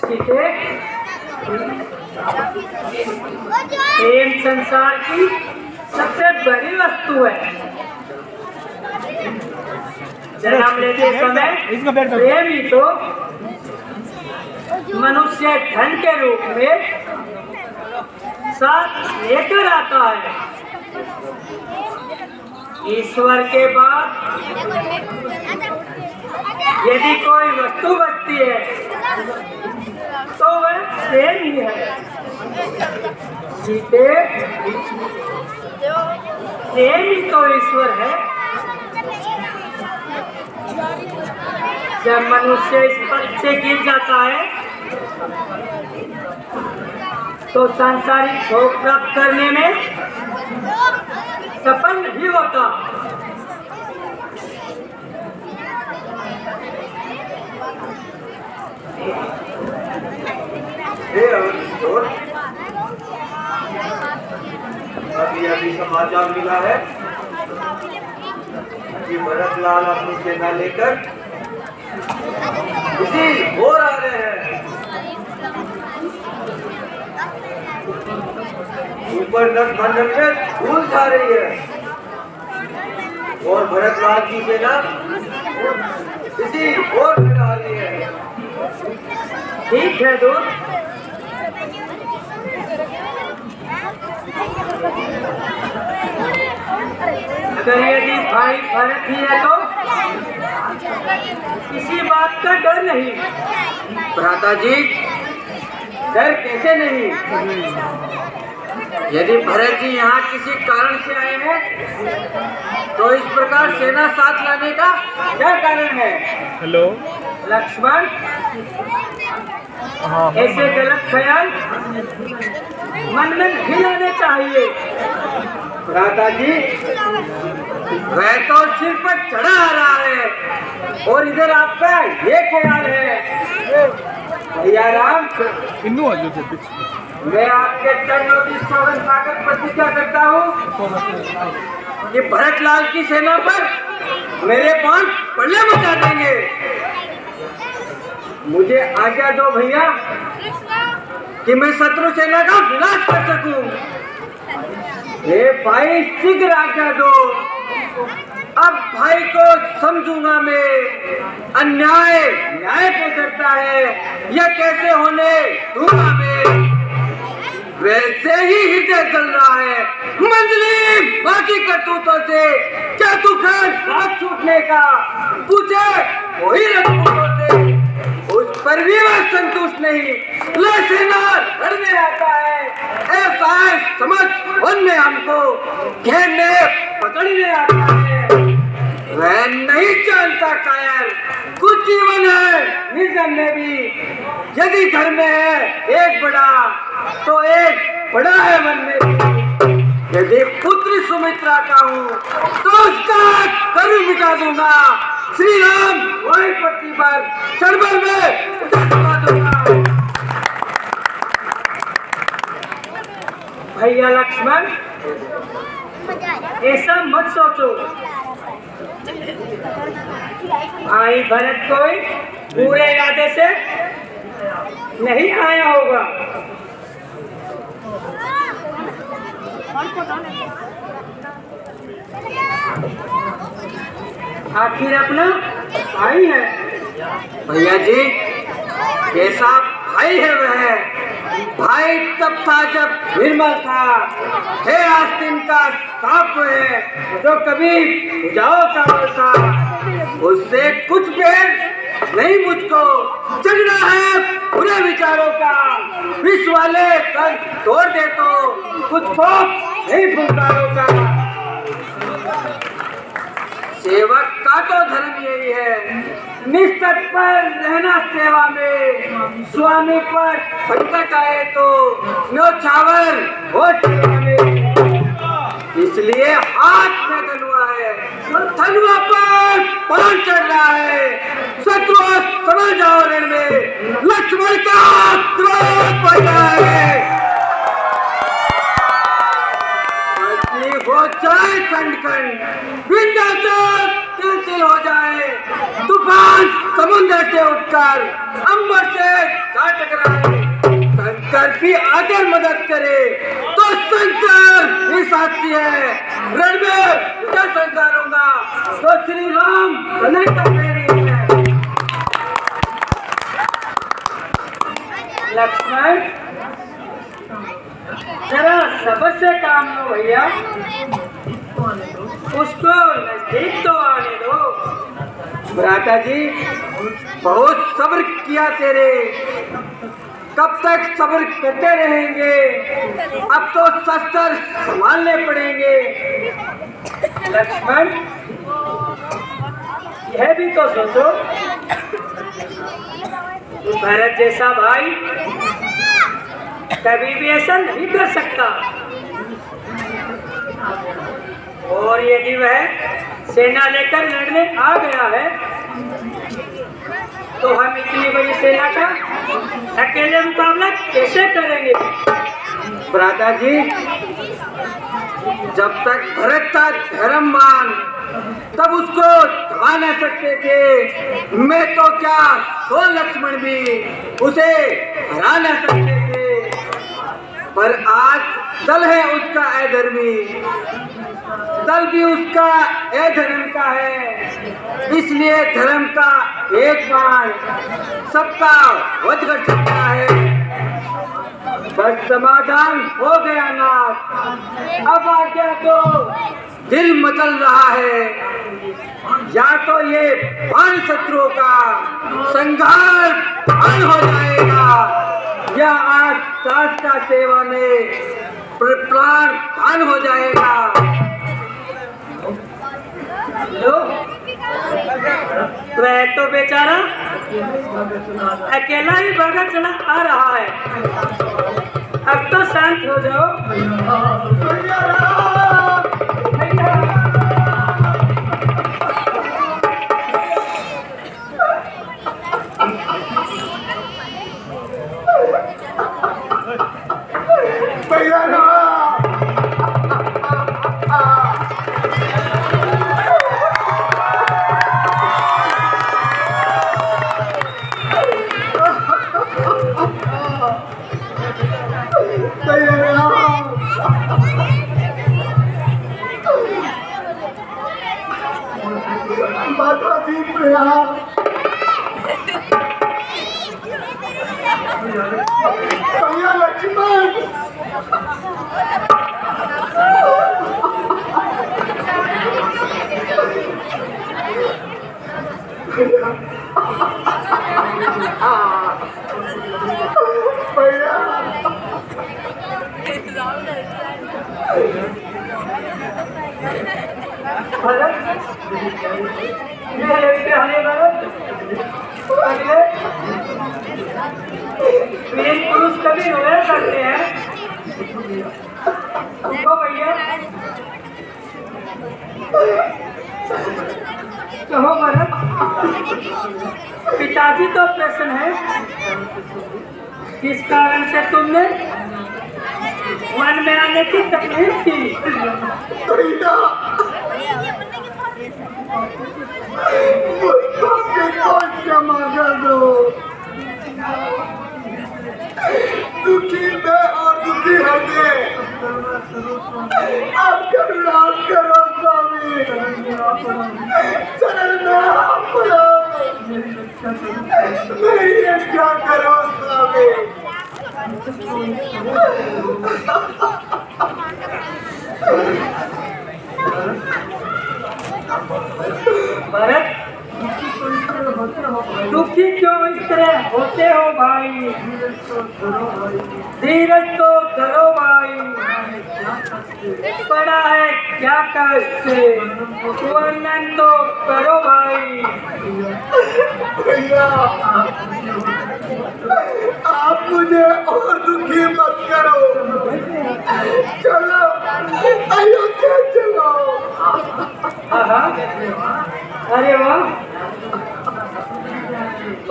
सीखे प्रेम संसार की सबसे बड़ी वस्तु है। जन्म लेते समय प्रेम ही तो मनुष्य धन के रूप में साथ लेकर आता है। ईश्वर के बाद यदि कोई वस्तु बचती है तो वह प्रेम ही है। सीते, प्रेम ही तो ईश्वर है। जब मनुष्य इस पद से गिर जाता है तो सांसारिक भोग प्राप्त करने में सफल नहीं होता। अभी समाचार मिला है कि भरत लाल अपनी सेना लेकर इसी ओर आ रहे हैं। ऊपर नटमंडल में धूल छा रही है और भरत लाल की सेना इसी ओर आ रही है। ठीक है दोस्त, अगर यदि भाई भरत ही है तो किसी बात का डर नहीं। भ्राता जी, डर कैसे नहीं? यदि भरत जी यहाँ किसी कारण से आए हैं तो इस प्रकार सेना साथ लाने का क्या कारण है? हेलो लक्ष्मण, हाँ ऐसे गलत ख्याल मन में नहीं लाने चाहिए। भ्राता जी, वह तो सिर पर चढ़ा आ रहा है और इधर आपका ये ख्याल है। भैया राम, इन्नू आजू थे मैं आपके चरणों की सौगंध खाकर प्रतिज्ञा करता हूँ कि भरत लाल की सेना पर मेरे बाण पल्ले बचा देंगे। मुझे आज्ञा दो भैया कि मैं शत्रु सेना का विनाश कर सकूं। हे भाई, शीघ्र आज्ञा दो। अब भाई को समझूंगा मैं। अन्याय न्याय को करता है, यह कैसे होने दूंगा मैं। वैसे ही हृदय चल रहा है। मंजली बाकी करतूतों से क्या तू खान भाग छूटने का पूछे वही रतूतों से, उस पर भी वह संतुष्ट नहीं। ले सेना लड़ने आता है, ऐसा समझ वन में हमको घेरने पकड़ने आता है। वह नहीं जानता कायर कुछ जीवन है निर्जन में भी। यदि घर में है एक बड़ा तो एक बड़ा है मन में भी। यदि पुत्र सुमित्रा का हूँ तो उसका कभी मिटा दूंगा। श्री राम वही पत्नी पर चढ़बल में उसे सुना दूंगा। भैया लक्ष्मण, ऐसा मत सोचो। भाई भरत कोई बुरे इरादे से नहीं आया होगा। आखिर अपना भाई है। भैया जी, कैसा भाई है वह? भाई तब था जब निर्मल था। हे आस्तीन का सांप है जो कभी बुझाओ का था। उससे कुछ भेद नहीं मुझको। चलना है बुरे विचारों का। विष वाले कर तोड़ दे तो कुछ थोक नहीं फुलकारों का। सेवक का तो धर्म यही है, निष्तत्पर रहना सेवा में। स्वामी पर संकट आए तो न्योछावर हो सेवा में। इसलिए हाथ में धनुआ है, धनुआ पर बाण चढ़ रहा है। शत्रु समझ जाओ रण में लक्ष्मण का क्रोध बढ़ रहा है। हो जाए खंड खंड, विंध्याचल तिल तिल हो जाए, तूफान समुद्र से उठकर अंबर से जा टकराए, शंकर भी आकर मदद करे तो शंकर ही साक्षी है, रण में जब शंकर होगा तो श्री राम बने का मेरी है। लक्ष्मण जरा सब्र से काम लो भैया, उसको नजदीक तो आने दो। भ्राता जी बहुत सब्र किया तेरे, कब तक सब्र करते रहेंगे, अब तो शस्त्र संभालने पड़ेंगे। लक्ष्मण यह भी तो सोचो, भरत जैसा भाई कभी भी ऐसा नहीं कर सकता, और यदि वह सेना लेकर लड़ने आ गया है तो हम इतनी बड़ी सेना का अकेले मुकाबला कैसे करेंगे? भ्राता जी जब तक भरत था धर्मवान तब उसको दबा न सकते थे, मैं तो क्या सो लक्ष्मण भी उसे हरा न सकते थे, पर आज दल है उसका अधर्मी, दल भी उसका अधर्म का है, इसलिए धर्म का एक बाण सबका वध कर सकता है। बस समाधान हो गया नाथ, अब आज्ञा तो दिल मचल रहा है, या तो ये बाण शत्रुओं का संघार भंग हो जाएगा, या आज शास्त्रा सेवा में प्राण दान हो जाएगा। लो, वह तो बेचारा अकेला ही भागा चला आ रहा है, अब तो शांत हो जाओ। वीर पुरुष कभी रोया करते हैं, उनको भैया कहो भरत, पिताजी तो प्रसन्न है, किस कारण से तुमने मन में आने की तकलीफ की? क्षमा कर दो, दुखी मैं और दुखी हटे, आप करुणा करो स्वामी, चरण में आप पड़ो, मेरी रक्षा करो स्वामी। भरत दुखी क्यों इस तरह होते हो भाई, धीरज तो धरो भाई, पड़ा है क्या कष्ट, वर्णन तो करो भाई। भैया आप मुझे और दुखी मत करो, चलो अयोध्या चलो। अरे वाह,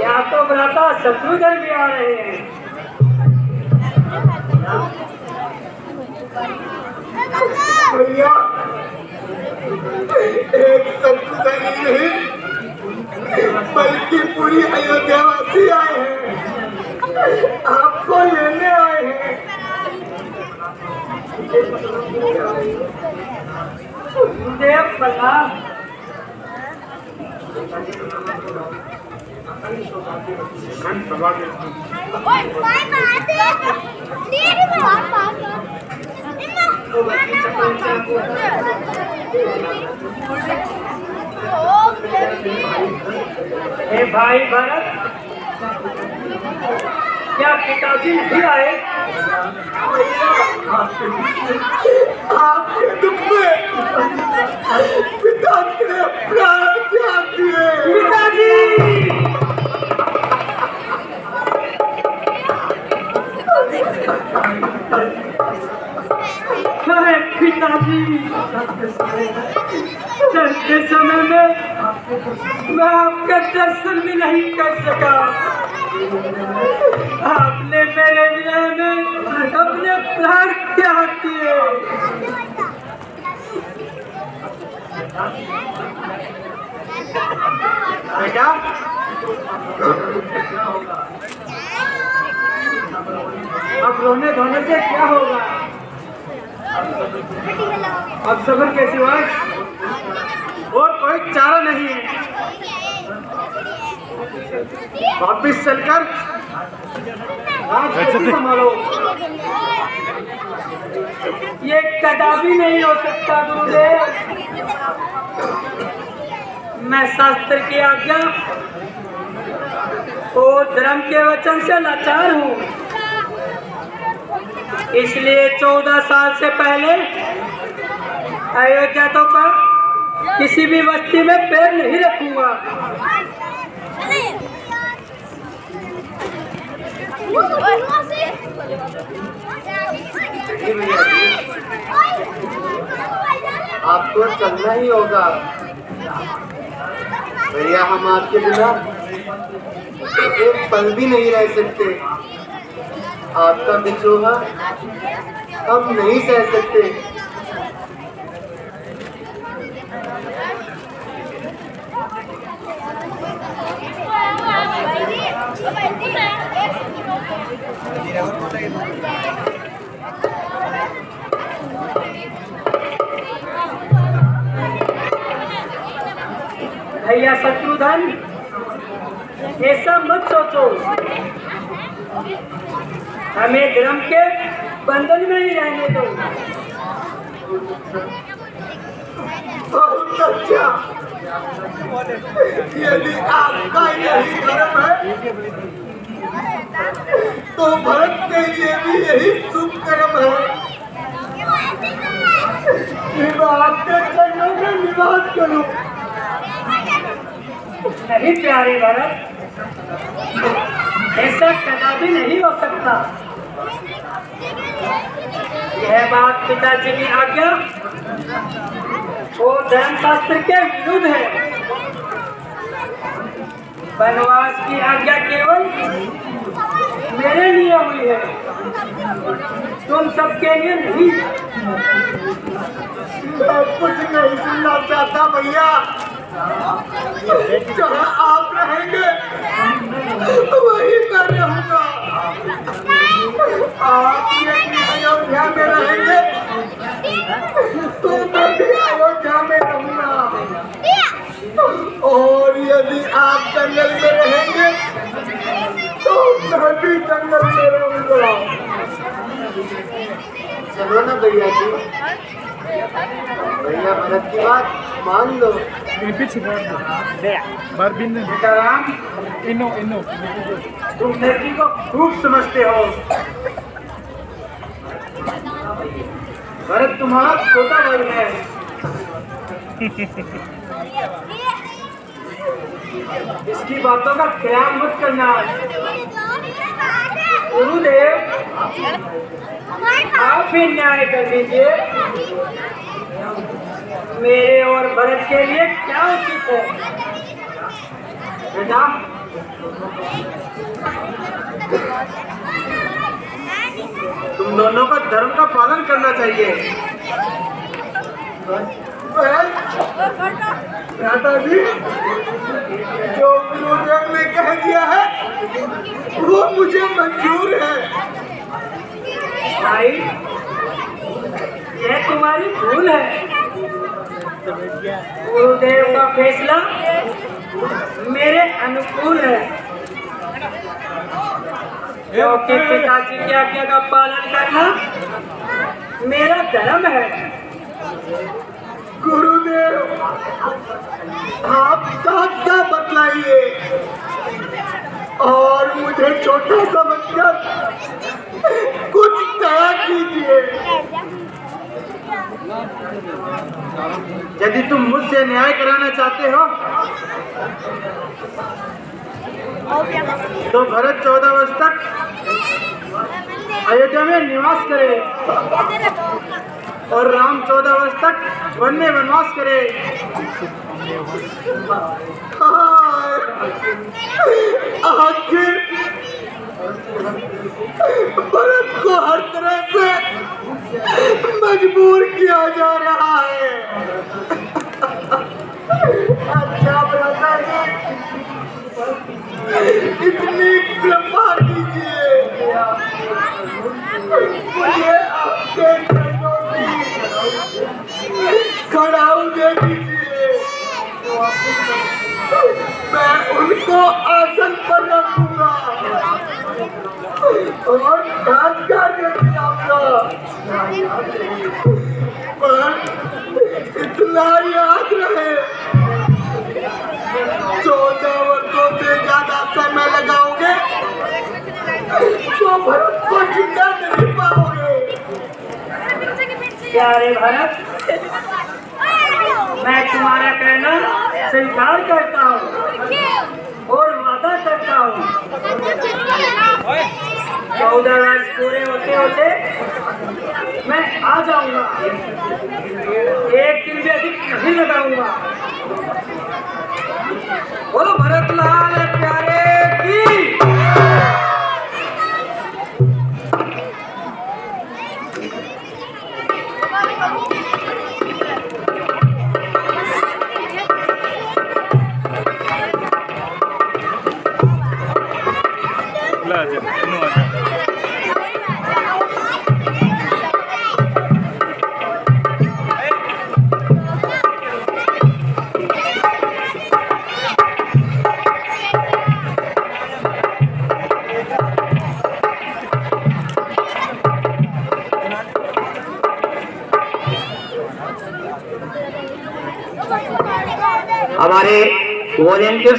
यहाँ तो भ्राता शत्रुघ्न भी आ रहे हैं। भैया एक शत्रुघ्न बल्कि पूरी अयोध्यावासी आए हैं, आपको लेने आए हैं। गुरुदेव प्रणाम। हे भाई भरत, क्या पिताजी नहीं आए? आपके दुख में पिता के प्राण त्याग दिए। पिताजी! अरे पिताजी, चलते समय में मैं आपका दर्शन भी नहीं कर सका। आपने मेरे विरह में अपने प्राण त्याग दिए। बेटा, अब रोने धोने से क्या होगा? अब सब्र के सिवाय और कोई चारा नहीं है। वापिस चलकर राजगद्दी संभालो। ये कदापि नहीं हो सकता गुरुदेव। मैं शास्त्र की आज्ञा और धर्म के वचन से लाचार हूँ, इसलिए 14 साल से पहले अयोध्या तो का किसी भी बस्ती में पैर नहीं रखूंगा। आपको चलना ही होगा भैया। हम आपके बिना एक पल भी नहीं रह सकते। आपका विद्रोह हम नहीं सह सकते। भैया शत्रुधन, ऐसा मत सोचो। हमें धर्म के बंधन में ही रहने दो। बहुत अच्छा। यदि आपका यही धर्म है तो भरत के लिए भी यही शुभ कर्म है कि मैं आपके चरणों में निवास करूं। नहीं प्यारे भरत, ऐसा कदापि नहीं हो सकता। यह बात पिताजी की आज्ञा और धर्मशास्त्र के विरुद्ध है। वनवास की आज्ञा केवल मेरे लिए हुई है, तुम सबके लिए नहीं। मैं कुछ नहीं सुनना चाहता भैया। जहाँ आप रहेंगे वहीं मैं रहूंगा। आप यदि अयोध्या में रहेंगे तो मैं भी अयोध्या में रहूंगा, और यदि आप जंगल में रहेंगे तो मैं भी जंगल में रहूंगा। चलो ना भैया जी, भैया भरत की बात मान लो। सीताराम, तुम लड़की को खूब समझते हो। भरत तुम्हारा छोटा भाई है। इसकी बातों का ख्याल मत करना। गुरुदेव, आप भी न्याय कर दीजिए। मेरे और भरत के लिए क्या उचित है? बेटा, तुम दोनों को धर्म का पालन करना चाहिए। भ्राता जी, जो गुरुदेव ने कह दिया है वो मुझे मंजूर है। भाई, यह तुम्हारी भूल है। गुरुदेव का फैसला मेरे अनुकूल है, क्योंकि पिताजी की आज्ञा का पालन करना मेरा धर्म है। गुरुदेव, आप साथ बतलाइए और मुझे छोटा समझकर कुछ दया कीजिए। यदि तुम मुझसे न्याय कराना चाहते हो तो भरत 14 वर्ष तक अयोध्या में निवास करे और राम 14 वर्ष तक वन में वनवास करे। आखिर भरत को हर तरह से मजबूर किया जा रहा है। अच्छा भ्राता जी, इतनी कृपा कीजिए, मुझे आपके चरणों की खड़ाऊ दे दीजिए। मैं उनको आसन पर रखूंगा और कार्य दिलाऊंगा। पर इतना याद रहे, 14 वर्षों से ज्यादा समय लगाओगे तो भरत को जिंदा नहीं पाओगे। प्यारे भरत, मैं तुम्हारा कहना स्वीकार करता हूँ और वादा करता हूँ, 14 वर्ष पूरे होते होते मैं आ जाऊंगा, एक दिन भी अधिक नहीं लगाऊंगा। बोलो भरत लाल प्यारे की। हमारे वॉलेंटियर्स